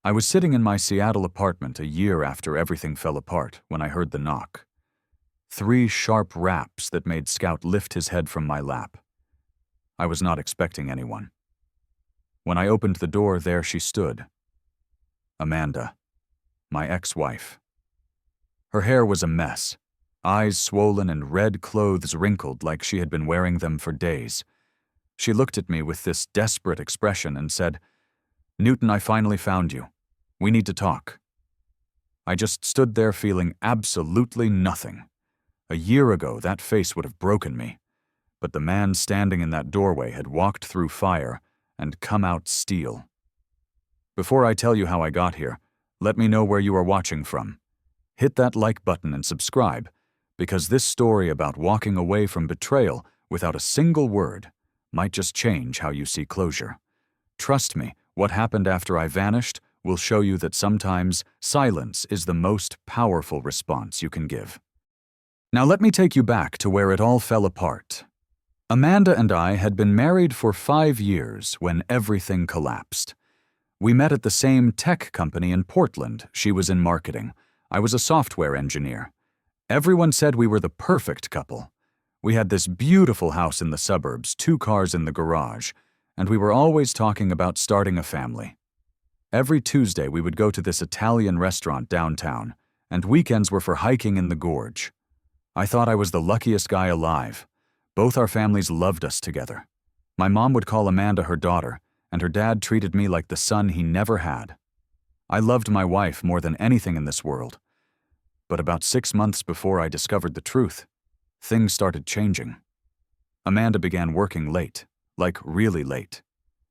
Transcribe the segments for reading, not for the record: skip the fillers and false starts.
I was sitting in my Seattle apartment a year after everything fell apart when I heard the knock. 3 sharp raps that made Scout lift his head from my lap. I was not expecting anyone. When I opened the door, there she stood. Amanda, my ex-wife. Her hair was a mess, eyes swollen and red clothes wrinkled like she had been wearing them for days. She looked at me with this desperate expression and said, "Newton, I finally found you. We need to talk." I just stood there feeling absolutely nothing. A year ago, that face would have broken me. But the man standing in that doorway had walked through fire and come out steel. Before I tell you how I got here, let me know where you are watching from. Hit that like button and subscribe, because this story about walking away from betrayal without a single word might just change how you see closure. Trust me, what happened after I vanished will show you that sometimes silence is the most powerful response you can give. Now let me take you back to where it all fell apart. Amanda and I had been married for 5 years when everything collapsed. We met at the same tech company in Portland. She was in marketing. I was a software engineer. Everyone said we were the perfect couple. We had this beautiful house in the suburbs, 2 cars in the garage, and we were always talking about starting a family. Every Tuesday we would go to this Italian restaurant downtown, and weekends were for hiking in the gorge. I thought I was the luckiest guy alive. Both our families loved us together. My mom would call Amanda her daughter, and her dad treated me like the son he never had. I loved my wife more than anything in this world. But about 6 months before I discovered the truth, things started changing. Amanda began working late, like really late.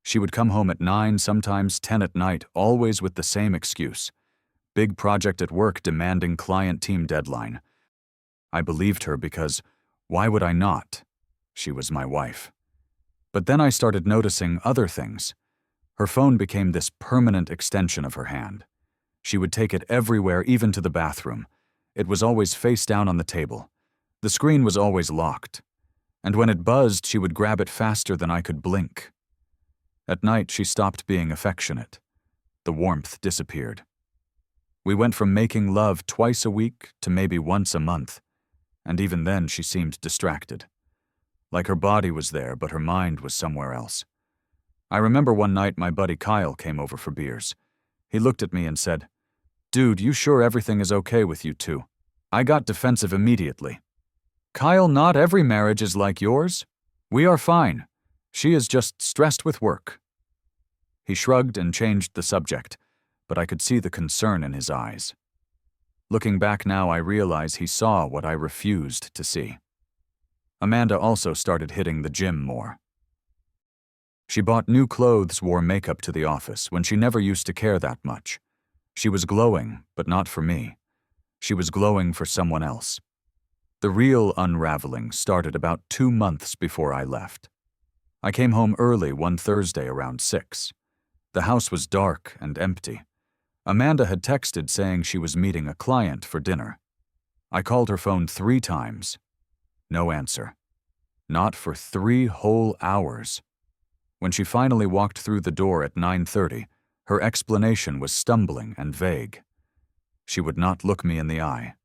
She would come home at 9, sometimes 10 at night, always with the same excuse. Big project at work demanding client team deadline. I believed her because, why would I not? She was my wife. But then I started noticing other things. Her phone became this permanent extension of her hand. She would take it everywhere, even to the bathroom. It was always face down on the table. The screen was always locked. And when it buzzed, she would grab it faster than I could blink. At night, she stopped being affectionate. The warmth disappeared. We went from making love twice a week to maybe once a month. And even then, she seemed distracted. Like her body was there, but her mind was somewhere else. I remember one night my buddy Kyle came over for beers. He looked at me and said, "Dude, you sure everything is okay with you two?" I got defensive immediately. "Kyle, not every marriage is like yours. We are fine. She is just stressed with work." He shrugged and changed the subject, but I could see the concern in his eyes. Looking back now, I realize he saw what I refused to see. Amanda also started hitting the gym more. She bought new clothes, wore makeup to the office when she never used to care that much. She was glowing, but not for me. She was glowing for someone else. The real unraveling started about 2 months before I left. I came home early one Thursday around 6. The house was dark and empty. Amanda had texted saying she was meeting a client for dinner. I called her phone 3 times. No answer. Not for 3 whole hours. When she finally walked through the door at 9:30, her explanation was stumbling and vague. She would not look me in the eye.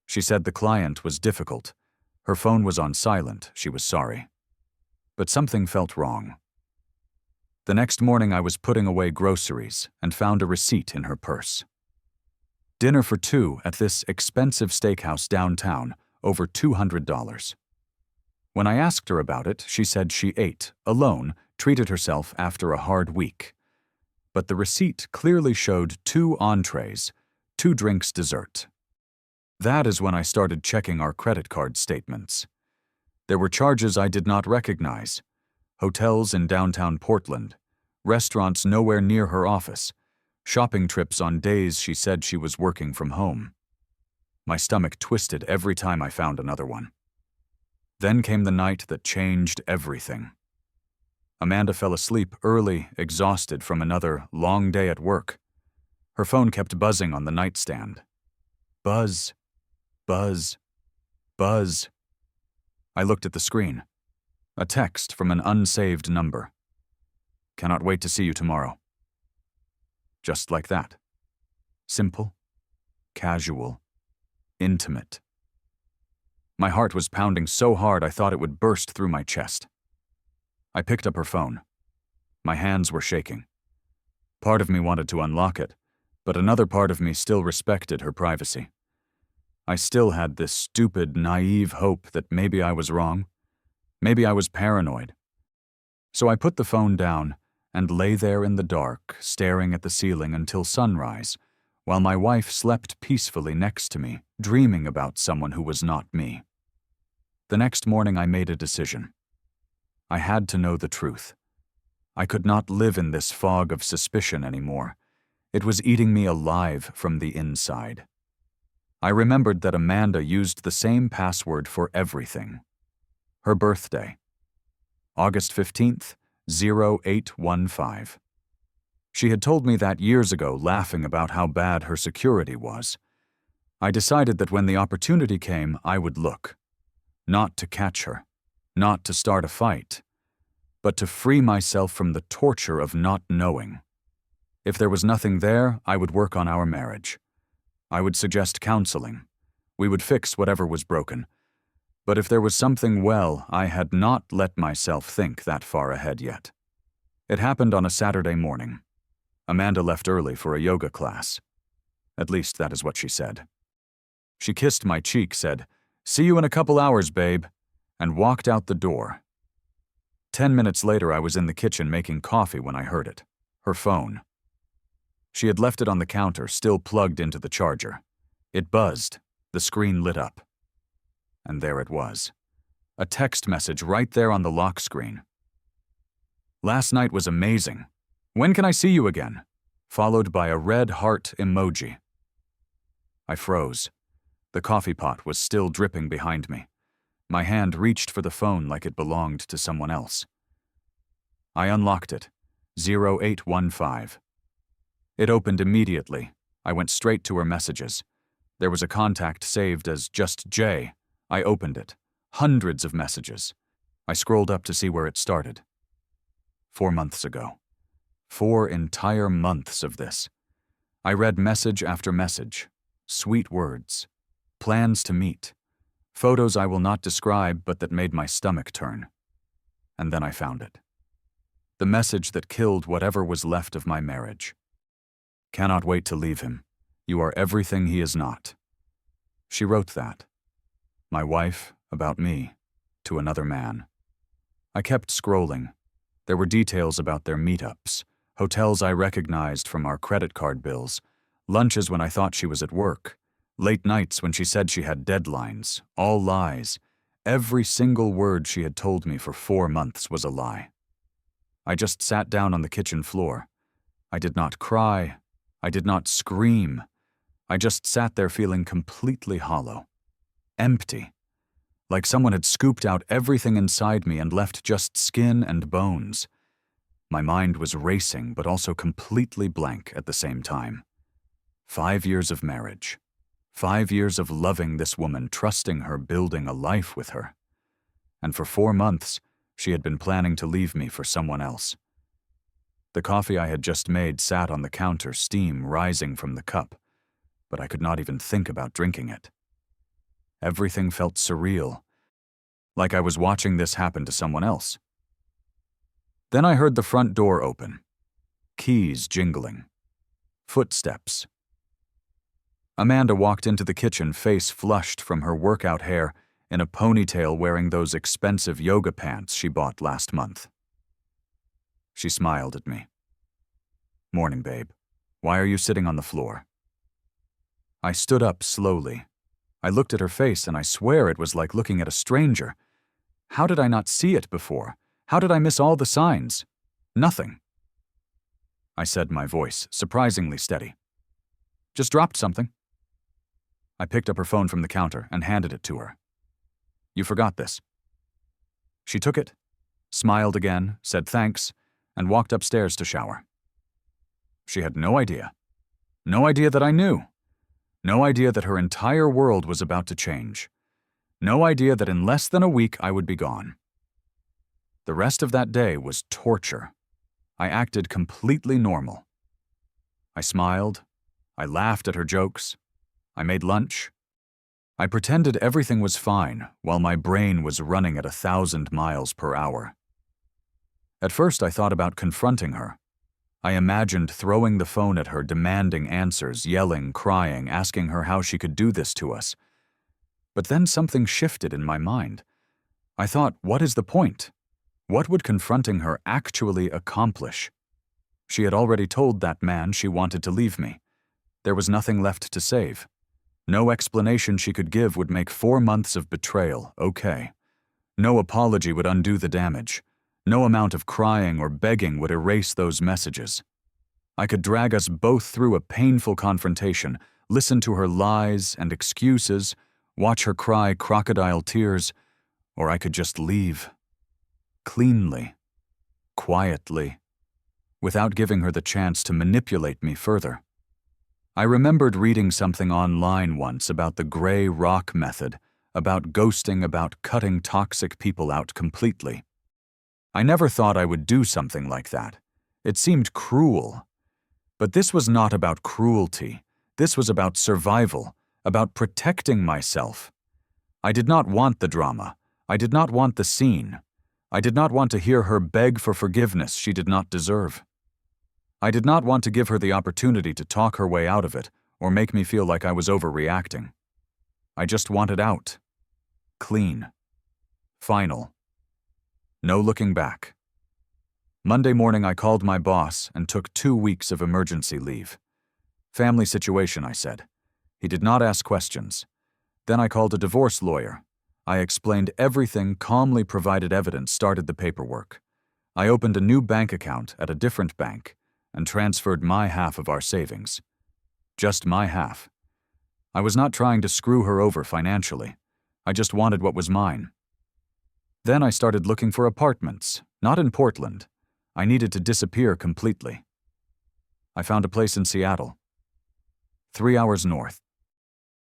She said the client was difficult. Her phone was on silent. She was sorry. But something felt wrong. The next morning I was putting away groceries and found a receipt in her purse. Dinner for 2 at this expensive steakhouse downtown, over $200. When I asked her about it, she said she ate, alone, treated herself after a hard week. But the receipt clearly showed 2 entrees, 2 drinks dessert. That is when I started checking our credit card statements. There were charges I did not recognize. Hotels in downtown Portland, restaurants nowhere near her office, shopping trips on days she said she was working from home. My stomach twisted every time I found another one. Then came the night that changed everything. Amanda fell asleep early, exhausted from another long day at work. Her phone kept buzzing on the nightstand. Buzz, buzz, buzz. I looked at the screen. A text from an unsaved number. "Cannot wait to see you tomorrow." Just like that. Simple, casual, intimate. My heart was pounding so hard I thought it would burst through my chest. I picked up her phone. My hands were shaking. Part of me wanted to unlock it, but another part of me still respected her privacy. I still had this stupid, naive hope that maybe I was wrong. Maybe I was paranoid. So I put the phone down and lay there in the dark, staring at the ceiling until sunrise, while my wife slept peacefully next to me, dreaming about someone who was not me. The next morning I made a decision. I had to know the truth. I could not live in this fog of suspicion anymore. It was eating me alive from the inside. I remembered that Amanda used the same password for everything. Her birthday. August 15th, 0815. She had told me that years ago, laughing about how bad her security was. I decided that when the opportunity came, I would look. Not to catch her, not to start a fight, but to free myself from the torture of not knowing. If there was nothing there, I would work on our marriage. I would suggest counseling. We would fix whatever was broken. But if there was something, well, I had not let myself think that far ahead yet. It happened on a Saturday morning. Amanda left early for a yoga class. At least that is what she said. She kissed my cheek, said, "See you in a couple hours, babe," and walked out the door. 10 minutes later, I was in the kitchen making coffee when I heard it. Her phone. She had left it on the counter, still plugged into the charger. It buzzed. The screen lit up. And there it was. A text message right there on the lock screen. "Last night was amazing. When can I see you again?" Followed by a red heart emoji. I froze. The coffee pot was still dripping behind me. My hand reached for the phone like it belonged to someone else. I unlocked it. 0815. It opened immediately. I went straight to her messages. There was a contact saved as just J. I opened it. Hundreds of messages. I scrolled up to see where it started. 4 months ago. 4 entire months of this. I read message after message. Sweet words. Plans to meet. Photos I will not describe, but that made my stomach turn. And then I found it. The message that killed whatever was left of my marriage. "Cannot wait to leave him. You are everything he is not." She wrote that. My wife, about me, to another man. I kept scrolling. There were details about their meetups, hotels I recognized from our credit card bills, lunches when I thought she was at work, late nights when she said she had deadlines, all lies. Every single word she had told me for 4 months was a lie. I just sat down on the kitchen floor. I did not cry. I did not scream. I just sat there feeling completely hollow. Empty. Like someone had scooped out everything inside me and left just skin and bones. My mind was racing, but also completely blank at the same time. 5 years of marriage. 5 years of loving this woman, trusting her, building a life with her. And for 4 months, she had been planning to leave me for someone else. The coffee I had just made sat on the counter, steam rising from the cup, but I could not even think about drinking it. Everything felt surreal, like I was watching this happen to someone else. Then I heard the front door open. Keys jingling. Footsteps. Amanda walked into the kitchen, face flushed from her workout hair, in a ponytail, wearing those expensive yoga pants she bought last month. She smiled at me. "Morning, babe. Why are you sitting on the floor?" I stood up slowly. I looked at her face, and I swear it was like looking at a stranger. How did I not see it before? How did I miss all the signs? Nothing. I said, my voice surprisingly steady. "Just dropped something." I picked up her phone from the counter and handed it to her. "You forgot this." She took it, smiled again, said thanks, and walked upstairs to shower. She had no idea. No idea that I knew. No idea that her entire world was about to change. No idea that in less than a week I would be gone. The rest of that day was torture. I acted completely normal. I smiled. I laughed at her jokes. I made lunch. I pretended everything was fine while my brain was running at 1,000 miles per hour. At first, I thought about confronting her. I imagined throwing the phone at her, demanding answers, yelling, crying, asking her how she could do this to us. But then something shifted in my mind. I thought, what is the point? What would confronting her actually accomplish? She had already told that man she wanted to leave me. There was nothing left to save. No explanation she could give would make 4 months of betrayal okay. No apology would undo the damage. No amount of crying or begging would erase those messages. I could drag us both through a painful confrontation, listen to her lies and excuses, watch her cry crocodile tears, or I could just leave. Cleanly. Quietly. Without giving her the chance to manipulate me further. I remembered reading something online once about the gray rock method, about ghosting, about cutting toxic people out completely. I never thought I would do something like that. It seemed cruel. But this was not about cruelty. This was about survival, about protecting myself. I did not want the drama. I did not want the scene. I did not want to hear her beg for forgiveness she did not deserve. I did not want to give her the opportunity to talk her way out of it or make me feel like I was overreacting. I just wanted out. Clean. Final. No looking back. Monday morning, I called my boss and took 2 weeks of emergency leave. Family situation, I said. He did not ask questions. Then I called a divorce lawyer. I explained everything, calmly provided evidence, started the paperwork. I opened a new bank account at a different bank and transferred my half of our savings. Just my half. I was not trying to screw her over financially. I just wanted what was mine. Then I started looking for apartments, not in Portland. I needed to disappear completely. I found a place in Seattle, 3 hours north.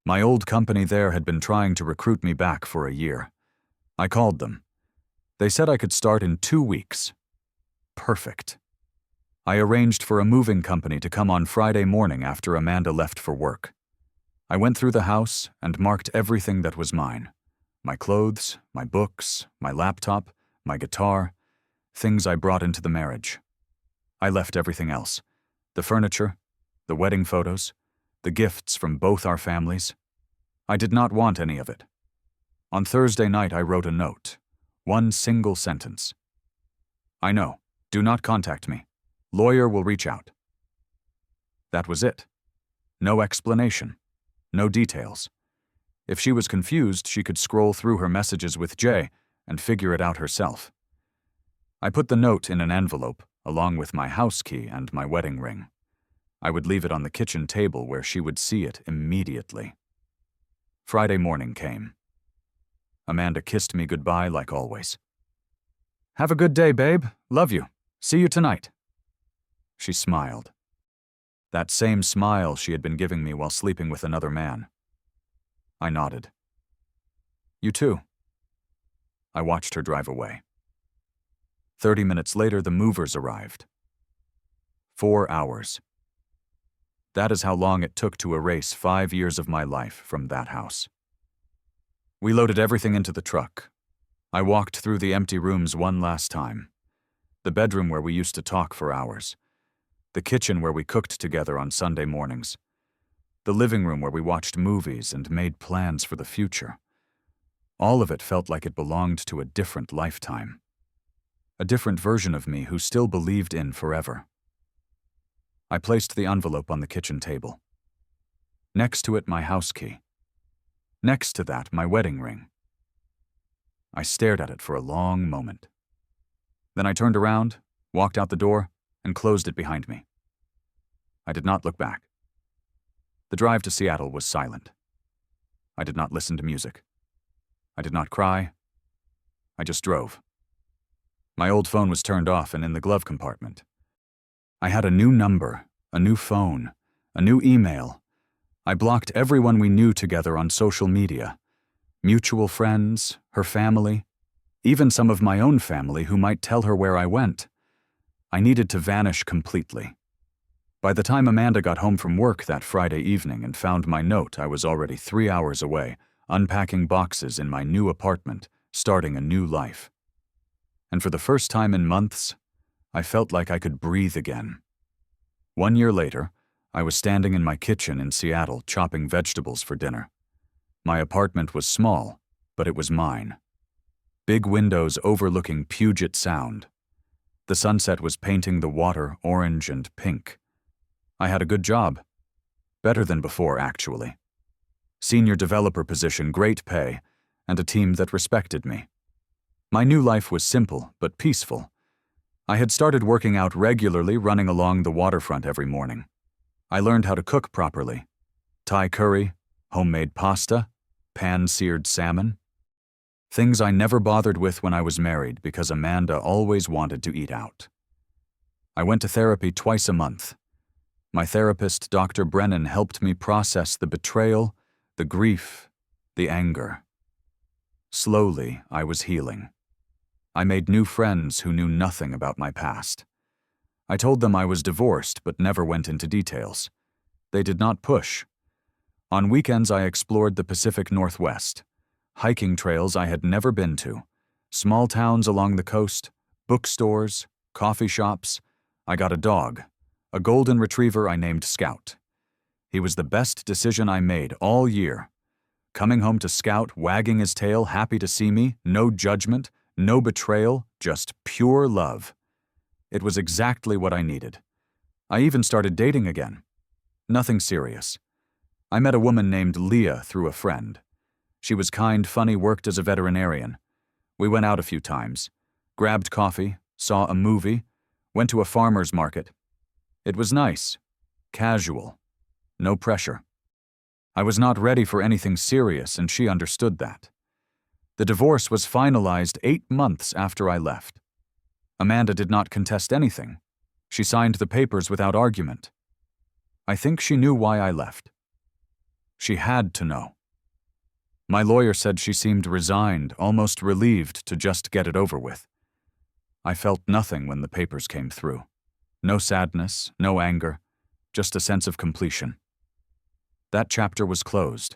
My old company there had been trying to recruit me back for a year. I called them. They said I could start in 2 weeks. Perfect. I arranged for a moving company to come on Friday morning after Amanda left for work. I went through the house and marked everything that was mine. My clothes, my books, my laptop, my guitar, things I brought into the marriage. I left everything else. The furniture, the wedding photos, the gifts from both our families. I did not want any of it. On Thursday night, I wrote a note. 1 single sentence. I know. Do not contact me. Lawyer will reach out. That was it. No explanation. No details. If she was confused, she could scroll through her messages with Jay and figure it out herself. I put the note in an envelope, along with my house key and my wedding ring. I would leave it on the kitchen table where she would see it immediately. Friday morning came. Amanda kissed me goodbye like always. Have a good day, babe. Love you. See you tonight. She smiled. That same smile she had been giving me while sleeping with another man. I nodded. You too. I watched her drive away. 30 minutes later, the movers arrived. 4 hours. That is how long it took to erase 5 years of my life from that house. We loaded everything into the truck. I walked through the empty rooms one last time. The bedroom where we used to talk for hours. The kitchen where we cooked together on Sunday mornings. The living room where we watched movies and made plans for the future. All of it felt like it belonged to a different lifetime. A different version of me who still believed in forever. I placed the envelope on the kitchen table. Next to it, my house key. Next to that, my wedding ring. I stared at it for a long moment. Then I turned around, walked out the door, and closed it behind me. I did not look back. The drive to Seattle was silent. I did not listen to music. I did not cry. I just drove. My old phone was turned off and in the glove compartment. I had a new number, a new phone, a new email. I blocked everyone we knew together on social media. Mutual friends, her family, even some of my own family who might tell her where I went. I needed to vanish completely. By the time Amanda got home from work that Friday evening and found my note, I was already 3 hours away, unpacking boxes in my new apartment, starting a new life. And for the first time in months, I felt like I could breathe again. 1 year later, I was standing in my kitchen in Seattle chopping vegetables for dinner. My apartment was small, but it was mine. Big windows overlooking Puget Sound. The sunset was painting the water orange and pink. I had a good job. Better than before, actually. Senior developer position, great pay, and a team that respected me. My new life was simple but peaceful. I had started working out regularly, running along the waterfront every morning. I learned how to cook properly. Thai curry, homemade pasta, pan-seared salmon. Things I never bothered with when I was married because Amanda always wanted to eat out. I went to therapy twice a month. My therapist, Dr. Brennan, helped me process the betrayal, the grief, the anger. Slowly, I was healing. I made new friends who knew nothing about my past. I told them I was divorced but never went into details. They did not push. On weekends, I explored the Pacific Northwest, hiking trails I had never been to, small towns along the coast, bookstores, coffee shops. I got a dog, a golden retriever I named Scout. He was the best decision I made all year. Coming home to Scout, wagging his tail, happy to see me, no judgment, no betrayal, just pure love. It was exactly what I needed. I even started dating again. Nothing serious. I met a woman named Leah through a friend. She was kind, funny, worked as a veterinarian. We went out a few times, grabbed coffee, saw a movie, went to a farmer's market. It was nice, casual, no pressure. I was not ready for anything serious, and she understood that. The divorce was finalized 8 months after I left. Amanda did not contest anything. She signed the papers without argument. I think she knew why I left. She had to know. My lawyer said she seemed resigned, almost relieved to just get it over with. I felt nothing when the papers came through. No sadness, no anger, just a sense of completion. That chapter was closed.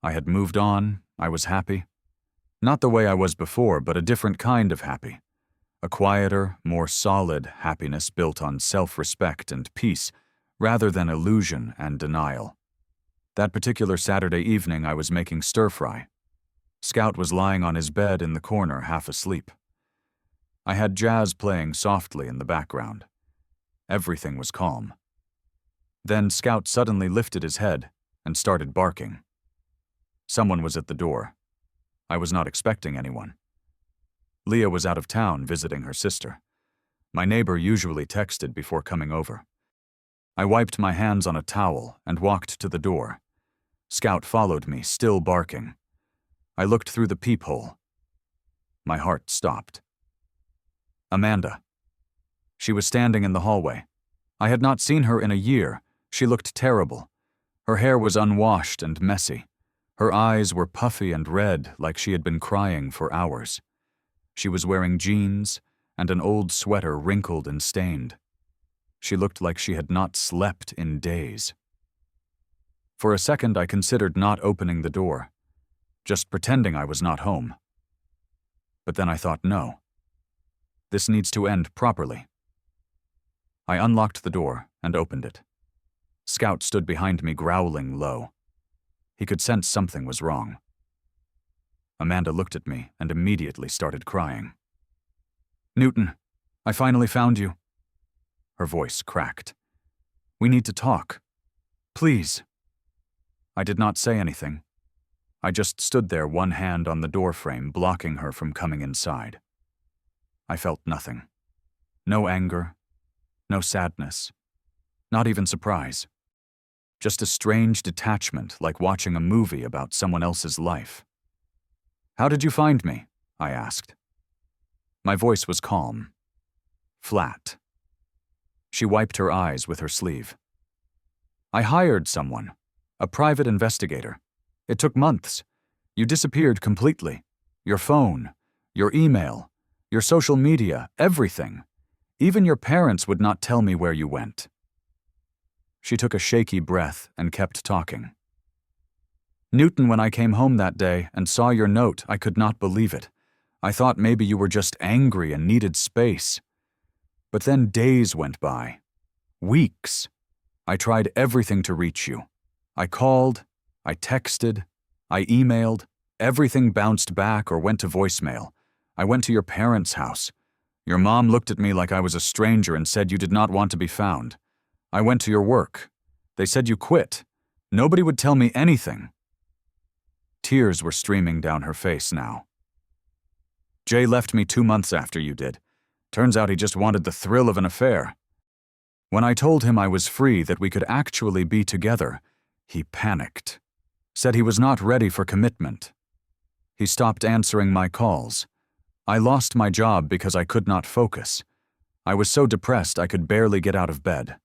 I had moved on, I was happy. Not the way I was before, but a different kind of happy. A quieter, more solid happiness built on self-respect and peace, rather than illusion and denial. That particular Saturday evening, I was making stir-fry. Scout was lying on his bed in the corner, half asleep. I had jazz playing softly in the background. Everything was calm. Then Scout suddenly lifted his head and started barking. Someone was at the door. I was not expecting anyone. Leah was out of town visiting her sister. My neighbor usually texted before coming over. I wiped my hands on a towel and walked to the door. Scout followed me, still barking. I looked through the peephole. My heart stopped. Amanda. She was standing in the hallway. I had not seen her in a year. She looked terrible. Her hair was unwashed and messy. Her eyes were puffy and red, like she had been crying for hours. She was wearing jeans and an old sweater wrinkled and stained. She looked like she had not slept in days. For a second, I considered not opening the door, just pretending I was not home. But then I thought, no. This needs to end properly. I unlocked the door and opened it. Scout stood behind me, growling low. He could sense something was wrong. Amanda looked at me and immediately started crying. "Newton, I finally found you." Her voice cracked. "We need to talk. Please." I did not say anything. I just stood there, one hand on the doorframe, blocking her from coming inside. I felt nothing. No anger, no sadness, not even surprise. Just a strange detachment, like watching a movie about someone else's life. "How did you find me?" I asked. My voice was calm, flat. She wiped her eyes with her sleeve. "I hired someone, a private investigator. It took months. You disappeared completely. Your phone, your email, your social media, everything. Even your parents would not tell me where you went." She took a shaky breath and kept talking. Newton, when I came home that day and saw your note, I could not believe it. I thought maybe you were just angry and needed space. But then days went by. Weeks. I tried everything to reach you. I called, I texted, I emailed. Everything bounced back or went to voicemail. I went to your parents' house. Your mom looked at me like I was a stranger and said you did not want to be found. I went to your work. They said you quit. Nobody would tell me anything. Tears were streaming down her face now. Jay left me 2 months after you did. Turns out he just wanted the thrill of an affair. When I told him I was free, that we could actually be together, he panicked. Said he was not ready for commitment. He stopped answering my calls. I lost my job because I could not focus. I was so depressed I could barely get out of bed.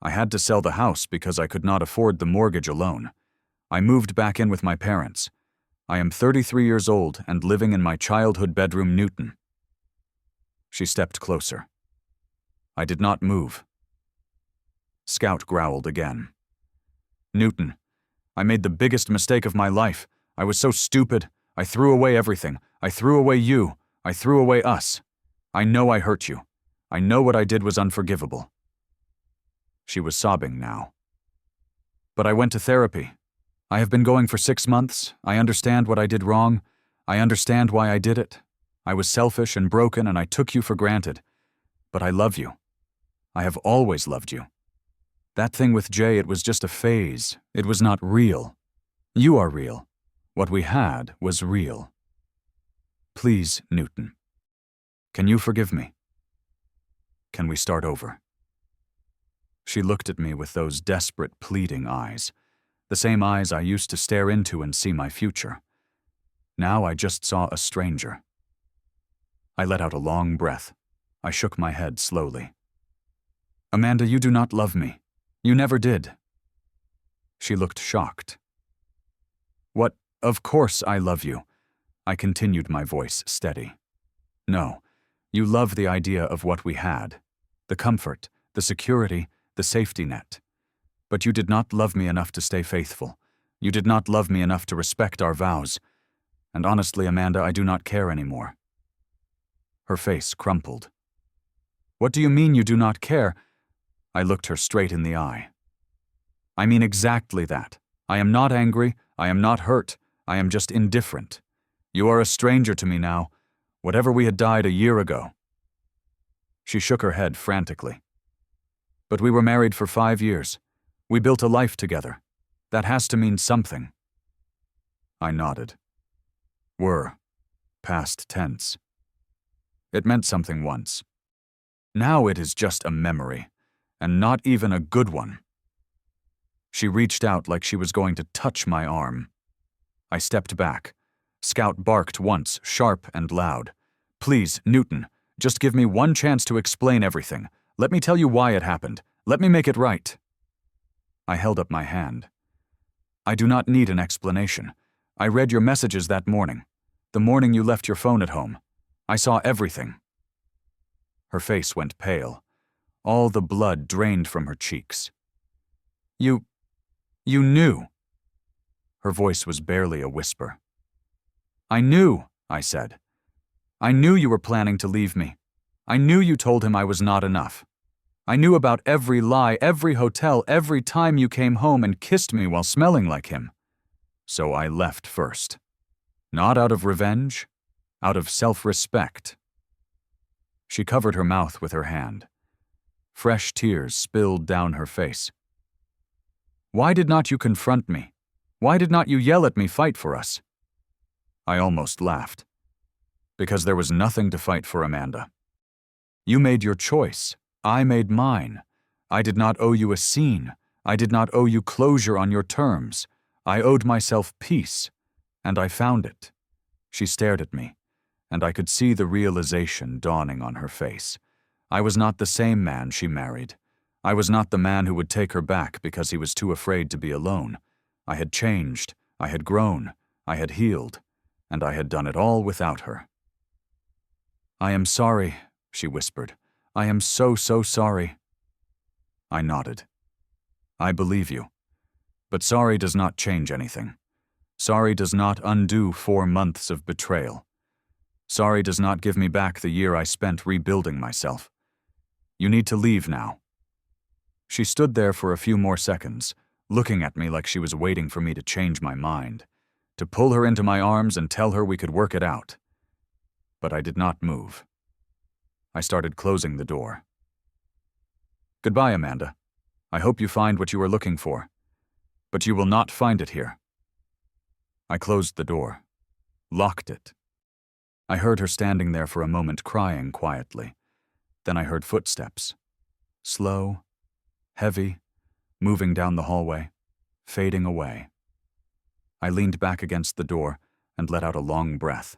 I had to sell the house because I could not afford the mortgage alone. I moved back in with my parents. I am 33 years old and living in my childhood bedroom, Newton. She stepped closer. I did not move. Scout growled again. Newton, I made the biggest mistake of my life. I was so stupid. I threw away everything. I threw away you. I threw away us. I know I hurt you. I know what I did was unforgivable. She was sobbing now. But I went to therapy. I have been going for 6 months. I understand what I did wrong. I understand why I did it. I was selfish and broken and I took you for granted. But I love you. I have always loved you. That thing with Jay, it was just a phase. It was not real. You are real. What we had was real. Please, Newton. Can you forgive me? Can we start over? She looked at me with those desperate, pleading eyes, the same eyes I used to stare into and see my future. Now I just saw a stranger. I let out a long breath. I shook my head slowly. Amanda, you do not love me. You never did. She looked shocked. What? Of course I love you. I continued, my voice steady. No, you love the idea of what we had, the comfort, the security, the safety net. But you did not love me enough to stay faithful. You did not love me enough to respect our vows. And honestly, Amanda, I do not care anymore. Her face crumpled. What do you mean you do not care? I looked her straight in the eye. I mean exactly that. I am not angry. I am not hurt. I am just indifferent. You are a stranger to me now. Whatever we had died a year ago. She shook her head frantically. But we were married for 5 years. We built a life together. That has to mean something. I nodded. Were. Past tense. It meant something once. Now it is just a memory, and not even a good one. She reached out like she was going to touch my arm. I stepped back. Scout barked once, sharp and loud. Please, Newton, just give me one chance to explain everything. Let me tell you why it happened. Let me make it right. I held up my hand. I do not need an explanation. I read your messages that morning. The morning you left your phone at home. I saw everything. Her face went pale. All the blood drained from her cheeks. You knew. Her voice was barely a whisper. I knew, I said. I knew you were planning to leave me. I knew you told him I was not enough. I knew about every lie, every hotel, every time you came home and kissed me while smelling like him. So I left first. Not out of revenge, out of self-respect. She covered her mouth with her hand. Fresh tears spilled down her face. Why did not you confront me? Why did not you yell at me, fight for us? I almost laughed. Because there was nothing to fight for, Amanda. You made your choice. I made mine. I did not owe you a scene. I did not owe you closure on your terms. I owed myself peace, and I found it. She stared at me, and I could see the realization dawning on her face. I was not the same man she married. I was not the man who would take her back because he was too afraid to be alone. I had changed. I had grown. I had healed, and I had done it all without her. I am sorry, she whispered. I am so, so sorry. I nodded. I believe you. But sorry does not change anything. Sorry does not undo 4 months of betrayal. Sorry does not give me back the year I spent rebuilding myself. You need to leave now." She stood there for a few more seconds, looking at me like she was waiting for me to change my mind, to pull her into my arms and tell her we could work it out. But I did not move. I started closing the door. "Goodbye, Amanda. I hope you find what you are looking for. But you will not find it here." I closed the door, locked it. I heard her standing there for a moment crying quietly. Then I heard footsteps. Slow, heavy, moving down the hallway, fading away. I leaned back against the door and let out a long breath.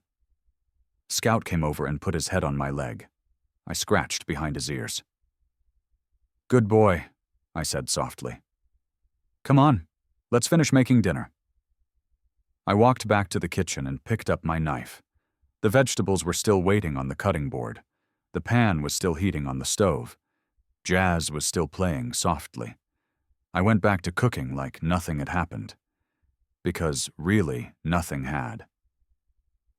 Scout came over and put his head on my leg. I scratched behind his ears. "Good boy," I said softly. "Come on, let's finish making dinner." I walked back to the kitchen and picked up my knife. The vegetables were still waiting on the cutting board. The pan was still heating on the stove. Jazz was still playing softly. I went back to cooking like nothing had happened. Because really, nothing had.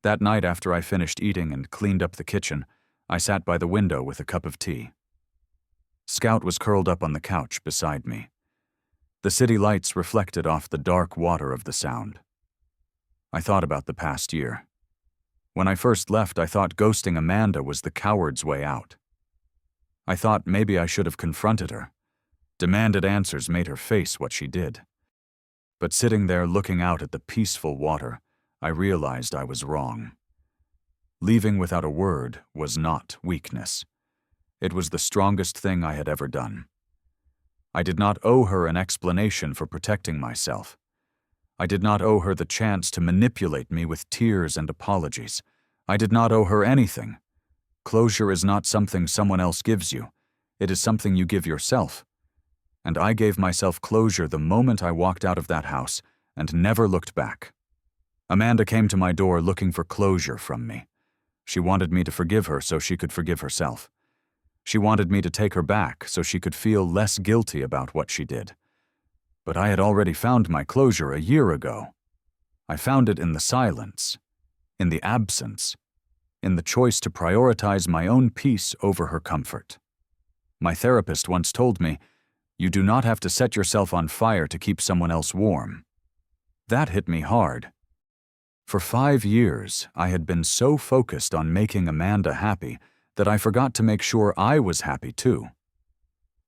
That night after I finished eating and cleaned up the kitchen, I sat by the window with a cup of tea. Scout was curled up on the couch beside me. The city lights reflected off the dark water of the Sound. I thought about the past year. When I first left, I thought ghosting Amanda was the coward's way out. I thought maybe I should have confronted her. Demanded answers made her face what she did. But sitting there looking out at the peaceful water, I realized I was wrong. Leaving without a word was not weakness. It was the strongest thing I had ever done. I did not owe her an explanation for protecting myself. I did not owe her the chance to manipulate me with tears and apologies. I did not owe her anything. Closure is not something someone else gives you. It is something you give yourself. And I gave myself closure the moment I walked out of that house and never looked back. Amanda came to my door looking for closure from me. She wanted me to forgive her so she could forgive herself. She wanted me to take her back so she could feel less guilty about what she did. But I had already found my closure a year ago. I found it in the silence, in the absence, in the choice to prioritize my own peace over her comfort. My therapist once told me, "You do not have to set yourself on fire to keep someone else warm." That hit me hard. For 5 years, I had been so focused on making Amanda happy that I forgot to make sure I was happy too.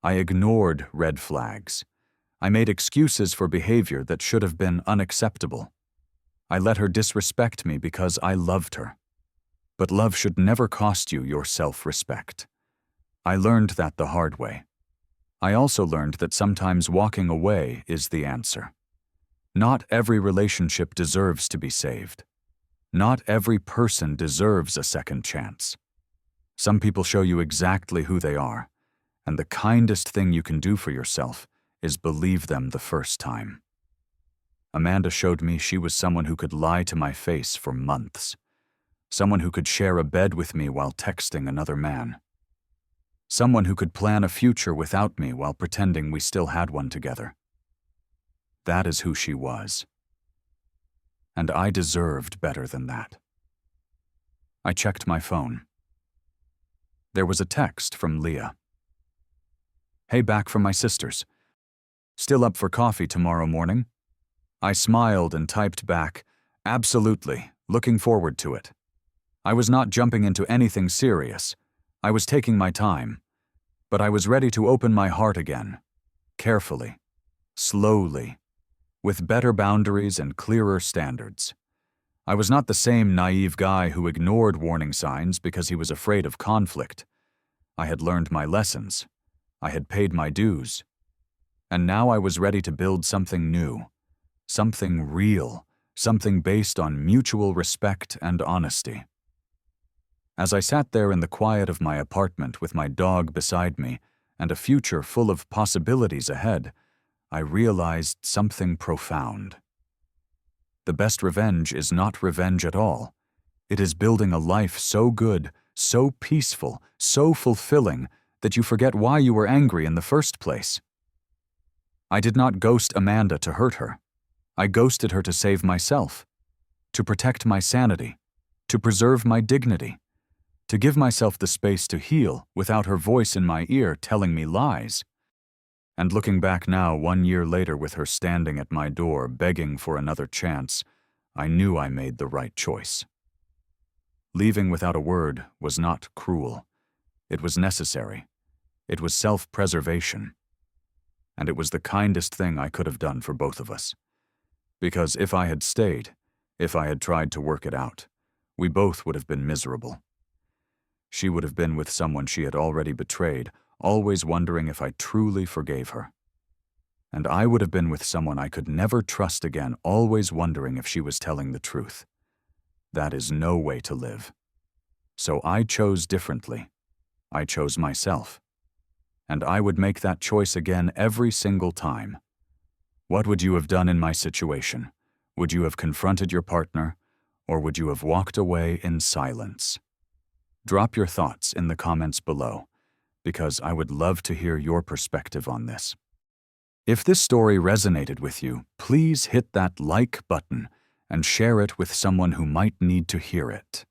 I ignored red flags. I made excuses for behavior that should have been unacceptable. I let her disrespect me because I loved her. But love should never cost you your self-respect. I learned that the hard way. I also learned that sometimes walking away is the answer. Not every relationship deserves to be saved. Not every person deserves a second chance. Some people show you exactly who they are, and the kindest thing you can do for yourself is believe them the first time. Amanda showed me she was someone who could lie to my face for months. Someone who could share a bed with me while texting another man. Someone who could plan a future without me while pretending we still had one together. That is who she was. And I deserved better than that. I checked my phone. There was a text from Leah. "Hey, back from my sister's. Still up for coffee tomorrow morning?" I smiled and typed back, "Absolutely, looking forward to it." I was not jumping into anything serious. I was taking my time. But I was ready to open my heart again. Carefully. Slowly. With better boundaries and clearer standards. I was not the same naive guy who ignored warning signs because he was afraid of conflict. I had learned my lessons. I had paid my dues. And now I was ready to build something new. Something real. Something based on mutual respect and honesty. As I sat there in the quiet of my apartment with my dog beside me and a future full of possibilities ahead, I realized something profound. The best revenge is not revenge at all. It is building a life so good, so peaceful, so fulfilling that you forget why you were angry in the first place. I did not ghost Amanda to hurt her. I ghosted her to save myself, to protect my sanity, to preserve my dignity, to give myself the space to heal without her voice in my ear telling me lies. And looking back now, 1 year later, with her standing at my door begging for another chance, I knew I made the right choice. Leaving without a word was not cruel. It was necessary. It was self-preservation. And it was the kindest thing I could have done for both of us. Because if I had stayed, if I had tried to work it out, we both would have been miserable. She would have been with someone she had already betrayed, always wondering if I truly forgave her. And I would have been with someone I could never trust again, always wondering if she was telling the truth. That is no way to live. So I chose differently. I chose myself. And I would make that choice again every single time. What would you have done in my situation? Would you have confronted your partner, or would you have walked away in silence? Drop your thoughts in the comments below, because I would love to hear your perspective on this. If this story resonated with you, please hit that like button and share it with someone who might need to hear it.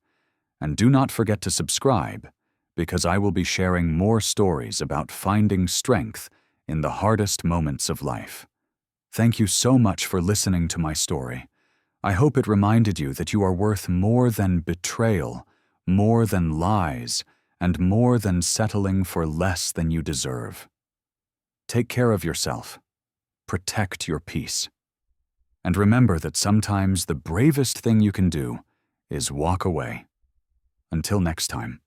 And do not forget to subscribe, because I will be sharing more stories about finding strength in the hardest moments of life. Thank you so much for listening to my story. I hope it reminded you that you are worth more than betrayal, more than lies, and more than settling for less than you deserve. Take care of yourself. Protect your peace. And remember that sometimes the bravest thing you can do is walk away. Until next time.